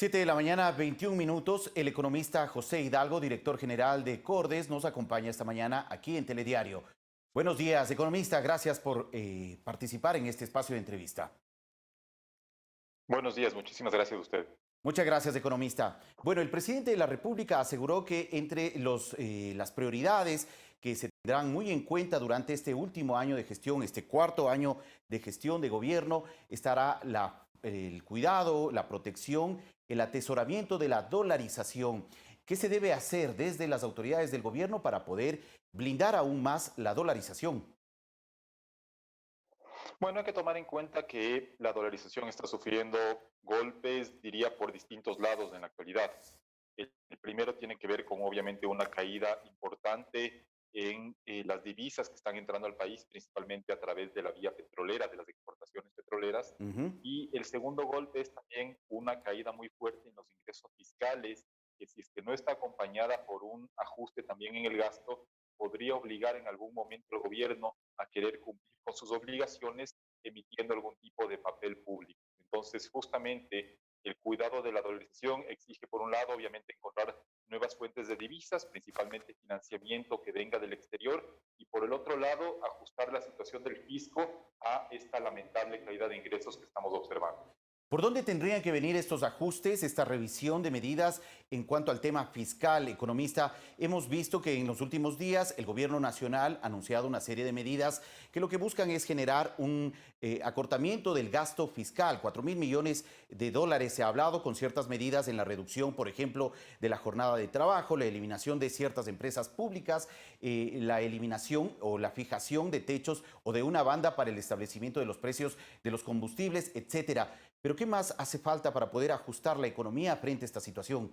7 de la mañana, 21 minutos. El economista José Hidalgo, director general de Cordes, nos acompaña esta mañana aquí en Telediario. Buenos días, economista. Gracias por participar en este espacio de entrevista. Buenos días, muchísimas gracias a usted. Muchas gracias, economista. Bueno, el presidente de la República aseguró que entre las prioridades que se tendrán muy en cuenta durante este último año de gestión, este cuarto año de gestión de gobierno, estará el cuidado, la protección, el atesoramiento de la dolarización. ¿Qué se debe hacer desde las autoridades del gobierno para poder blindar aún más la dolarización? Bueno, hay que tomar en cuenta que la dolarización está sufriendo golpes, diría, por distintos lados en la actualidad. El primero tiene que ver con, obviamente, una caída importante en las divisas que están entrando al país, principalmente a través de la vía petrolera, de las exportaciones petroleras. Ujú. Y el segundo golpe es también una caída muy fuerte en los ingresos fiscales, que si es que no está acompañada por un ajuste también en el gasto, podría obligar en algún momento al gobierno a querer cumplir con sus obligaciones emitiendo algún tipo de papel público. Entonces, justamente el cuidado de la dolarización exige, por un lado, obviamente, encontrar nuevas fuentes de divisas, principalmente financiamiento que venga del exterior, y por el otro lado, ajustar la situación del fisco a esta lamentable caída de ingresos que estamos observando. ¿Por dónde tendrían que venir estos ajustes, esta revisión de medidas en cuanto al tema fiscal, economista? Hemos visto que en los últimos días el gobierno nacional ha anunciado una serie de medidas que lo que buscan es generar un acortamiento del gasto fiscal. 4.000 millones de dólares se ha hablado con ciertas medidas en la reducción, por ejemplo, de la jornada de trabajo, la eliminación de ciertas empresas públicas, la eliminación o la fijación de techos o de una banda para el establecimiento de los precios de los combustibles, etcétera. Pero ¿qué más hace falta para poder ajustar la economía frente a esta situación?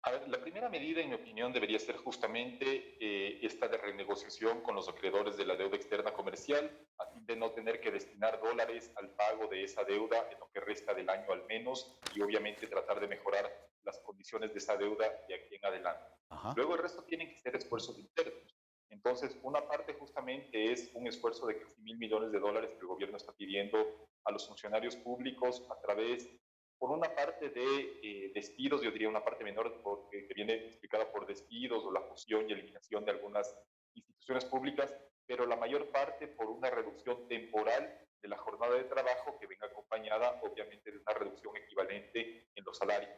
A ver, la primera medida, en mi opinión, debería ser justamente esta de renegociación con los acreedores de la deuda externa comercial, a fin de no tener que destinar dólares al pago de esa deuda en lo que resta del año al menos, y obviamente tratar de mejorar las condiciones de esa deuda de aquí en adelante. Ajá. Luego el resto tienen que ser esfuerzos internos. Entonces, una parte justamente es un esfuerzo de casi 1.000 millones de dólares que el gobierno está pidiendo a los funcionarios públicos a través, por una parte de despidos, yo diría una parte menor porque, que viene explicada por despidos o la fusión y eliminación de algunas instituciones públicas, pero la mayor parte por una reducción temporal de la jornada de trabajo que venga acompañada obviamente de una reducción equivalente en los salarios.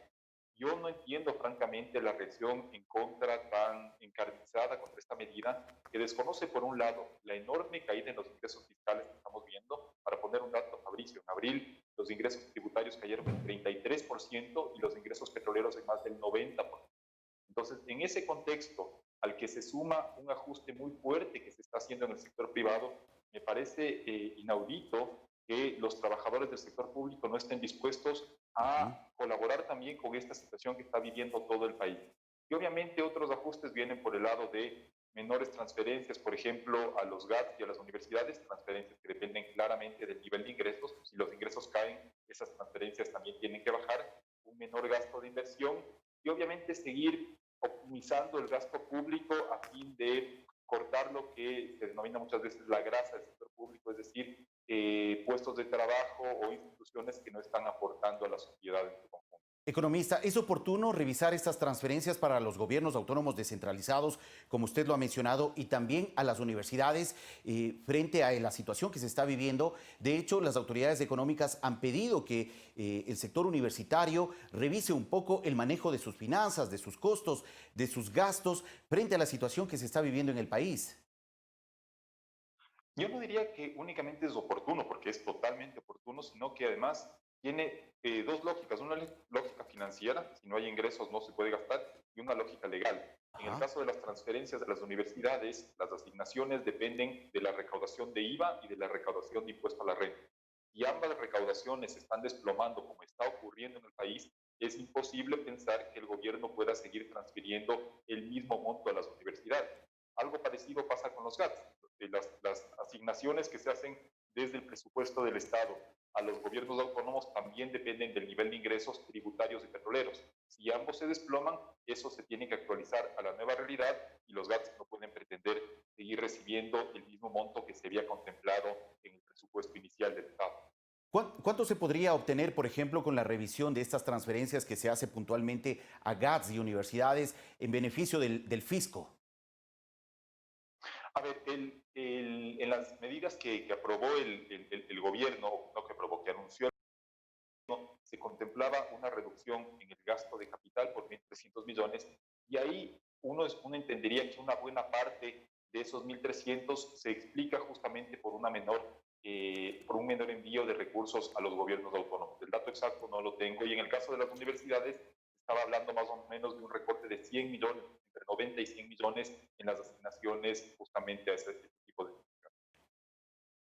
Yo no entiendo francamente la reacción en contra tan encarnizada contra esta medida que desconoce por un lado la enorme caída en los ingresos fiscales que estamos viendo. Para poner un dato, Fabricio, en abril los ingresos tributarios cayeron en 33% y los ingresos petroleros en más del 90%. Entonces, en ese contexto, al que se suma un ajuste muy fuerte que se está haciendo en el sector privado, me parece inaudito que los trabajadores del sector público no estén dispuestos Ujú. a colaborar también con esta situación que está viviendo todo el país. Y obviamente otros ajustes vienen por el lado de menores transferencias, por ejemplo, a los GATS y a las universidades, transferencias que dependen claramente del nivel de ingresos. Si los ingresos caen, esas transferencias también tienen que bajar, un menor gasto de inversión y obviamente seguir optimizando el gasto público a fin de cortar lo que se denomina muchas veces la grasa del sector público, es decir, puestos de trabajo o instituciones que no están aportando a la sociedad en su conjunto. Economista, ¿es oportuno revisar estas transferencias para los gobiernos autónomos descentralizados, como usted lo ha mencionado, y también a las universidades frente a la situación que se está viviendo? De hecho, las autoridades económicas han pedido que el sector universitario revise un poco el manejo de sus finanzas, de sus costos, de sus gastos frente a la situación que se está viviendo en el país. Yo no diría que únicamente es oportuno, porque es totalmente oportuno, sino que además tiene dos lógicas. Una lógica financiera, si no hay ingresos no se puede gastar, y una lógica legal. En el Ajá. caso de las transferencias de las universidades, las asignaciones dependen de la recaudación de IVA y de la recaudación de impuesto a la renta. Y ambas recaudaciones se están desplomando como está ocurriendo en el país. Es imposible pensar que el gobierno pueda seguir transfiriendo el mismo monto a las universidades. Algo parecido pasa con los GATS. Las asignaciones que se hacen desde el presupuesto del Estado a los gobiernos autónomos también dependen del nivel de ingresos tributarios y petroleros. Si ambos se desploman, eso se tiene que actualizar a la nueva realidad y los GATS no pueden pretender seguir recibiendo el mismo monto que se había contemplado en el presupuesto inicial del Estado. ¿Cuánto se podría obtener, por ejemplo, con la revisión de estas transferencias que se hace puntualmente a GATS y universidades en beneficio del fisco? A ver, en las medidas que aprobó el gobierno, no que aprobó, que anunció, se contemplaba una reducción en el gasto de capital por 1.300 millones y ahí uno entendería que una buena parte de esos 1.300 se explica justamente por un menor envío de recursos a los gobiernos autónomos. El dato exacto no lo tengo y en el caso de las universidades estaba hablando más o menos de un recorte de 100 millones, entre 90 y 100 millones en las asignaciones justamente a ese tipo de...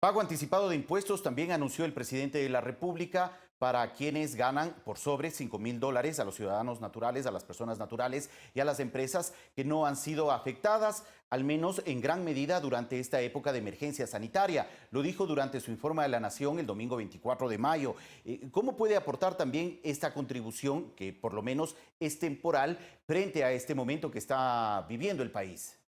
Pago anticipado de impuestos también anunció el presidente de la República para quienes ganan por sobre $5.000 a los ciudadanos naturales, a las personas naturales y a las empresas que no han sido afectadas, al menos en gran medida durante esta época de emergencia sanitaria. Lo dijo durante su informe de la Nación el domingo 24 de mayo. ¿Cómo puede aportar también esta contribución, que por lo menos es temporal, frente a este momento que está viviendo el país?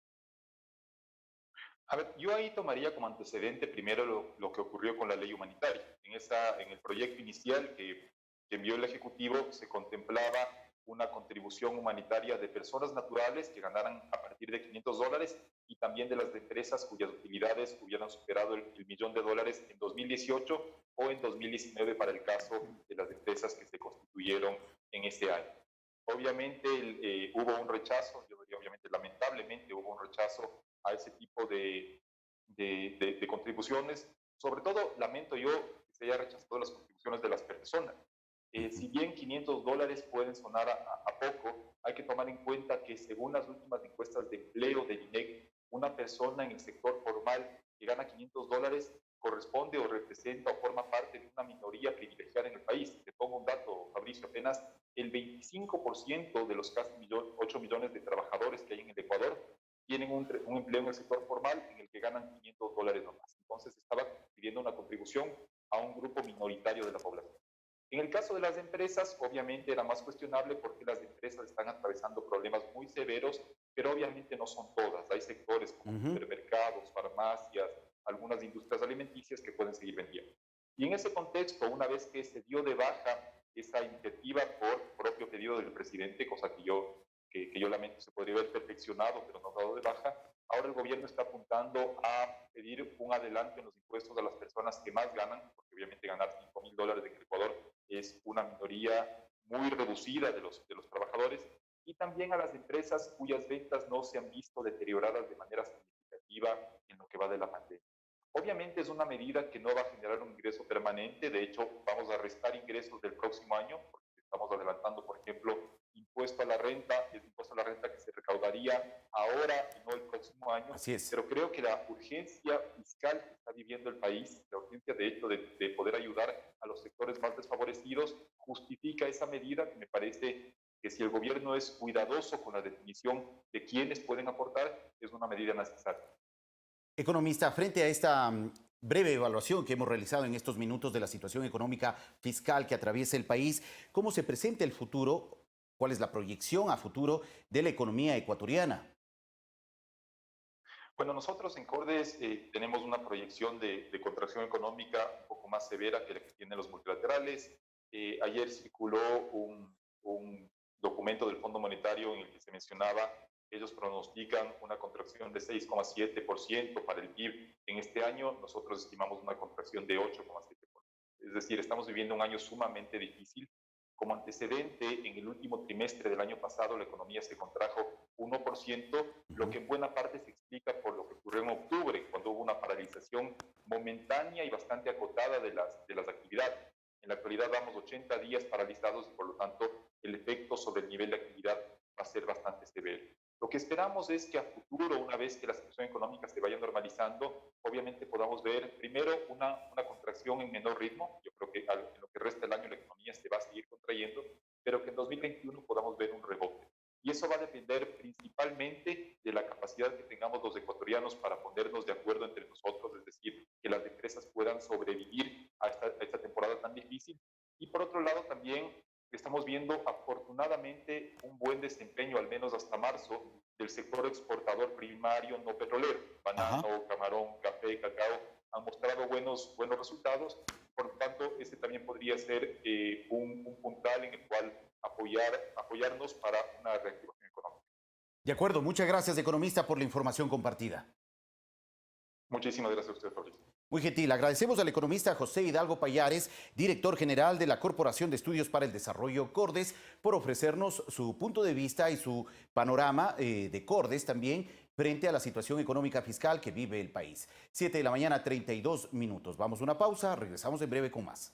A ver, yo ahí tomaría como antecedente primero lo que ocurrió con la ley humanitaria. En el proyecto inicial que envió el Ejecutivo se contemplaba una contribución humanitaria de personas naturales que ganaran a partir de $500 y también de las empresas cuyas utilidades hubieran superado el millón de dólares en 2018 o en 2019 para el caso de las empresas que se constituyeron en este año. Obviamente hubo un rechazo, yo diría obviamente lamentablemente hubo un rechazo a ese tipo de contribuciones. Sobre todo, lamento yo que se haya rechazado las contribuciones de las personas. Si bien $500 pueden sonar a poco, hay que tomar en cuenta que según las últimas encuestas de empleo del INEC, una persona en el sector formal que gana $500 corresponde o representa o forma parte de una minoría privilegiada en el país. Te pongo un dato, Fabricio, apenas el 25% de los casi 8 millones de trabajadores que hay en el Ecuador tienen un empleo en el sector formal en el que ganan $500 nomás. Entonces estaba pidiendo una contribución a un grupo minoritario de la población. En el caso de las empresas, obviamente era más cuestionable porque las empresas están atravesando problemas muy severos, pero obviamente no son todas. Hay sectores como supermercados, farmacias, algunas industrias alimenticias que pueden seguir vendiendo. Y en ese contexto, una vez que se dio de baja esa iniciativa por propio pedido del presidente, cosa que yo lamento se podría haber perfeccionado, pero no dado de baja, ahora el gobierno está apuntando a pedir un adelanto en los impuestos a las personas que más ganan, porque obviamente ganar $5.000 en el Ecuador es una minoría muy reducida de los trabajadores, y también a las empresas cuyas ventas no se han visto deterioradas de manera significativa en lo que va de la pandemia. Obviamente es una medida que no va a generar un ingreso permanente, de hecho vamos a restar ingresos del próximo año, porque estamos adelantando, por ejemplo, impuesto a la renta, el impuesto a la renta que se recaudaría ahora y no el próximo año, Así es. pero creo que la urgencia fiscal que está viviendo el país, la urgencia de hecho de poder ayudar a los sectores más desfavorecidos, justifica esa medida que me parece que si el gobierno es cuidadoso con la definición de quiénes pueden aportar, es una medida necesaria. Economista, frente a esta breve evaluación que hemos realizado en estos minutos de la situación económica fiscal que atraviesa el país, ¿cómo se presenta el futuro? ¿Cuál es la proyección a futuro de la economía ecuatoriana? Bueno, nosotros en Cordes tenemos una proyección de contracción económica un poco más severa que la que tienen los multilaterales. Ayer circuló un documento del Fondo Monetario en el que se mencionaba, ellos pronostican una contracción de 6,7% para el PIB en este año, nosotros estimamos una contracción de 8,7%. Es decir, estamos viviendo un año sumamente difícil. Como antecedente, en el último trimestre del año pasado la economía se contrajo 1%, lo que en buena parte se explica por lo que ocurrió en octubre, cuando hubo una paralización momentánea y bastante acotada de las actividades. En la actualidad vamos 80 días paralizados y por lo tanto el efecto sobre el nivel de actividad va a ser bastante severo. Lo que esperamos es que a futuro, una vez que la situación económica se vaya normalizando, obviamente podamos ver primero una contracción en menor ritmo. Yo creo que en lo que resta del año la economía se va a seguir contrayendo, pero que en 2021 podamos ver un rebote. Y eso va a depender principalmente de la capacidad que tengamos los ecuatorianos para ponernos de acuerdo entre nosotros, es decir, que las empresas puedan sobrevivir a esta temporada tan difícil. Y por otro lado también estamos viendo afortunadamente un buen desempeño, al menos hasta marzo, del sector exportador primario no petrolero. Ajá. Banano, camarón, café, cacao han mostrado buenos resultados Por lo tanto, este también podría ser un puntal en el cual apoyarnos para una reactivación económica. De acuerdo, muchas gracias, economista, por la información compartida. Muchísimas gracias a usted, Fabricio. Muy gentil. Agradecemos al economista José Hidalgo Payares, director general de la Corporación de Estudios para el Desarrollo Cordes, por ofrecernos su punto de vista y su panorama de Cordes también frente a la situación económica fiscal que vive el país. 7 de la mañana, 32 minutos. Vamos a una pausa, regresamos en breve con más.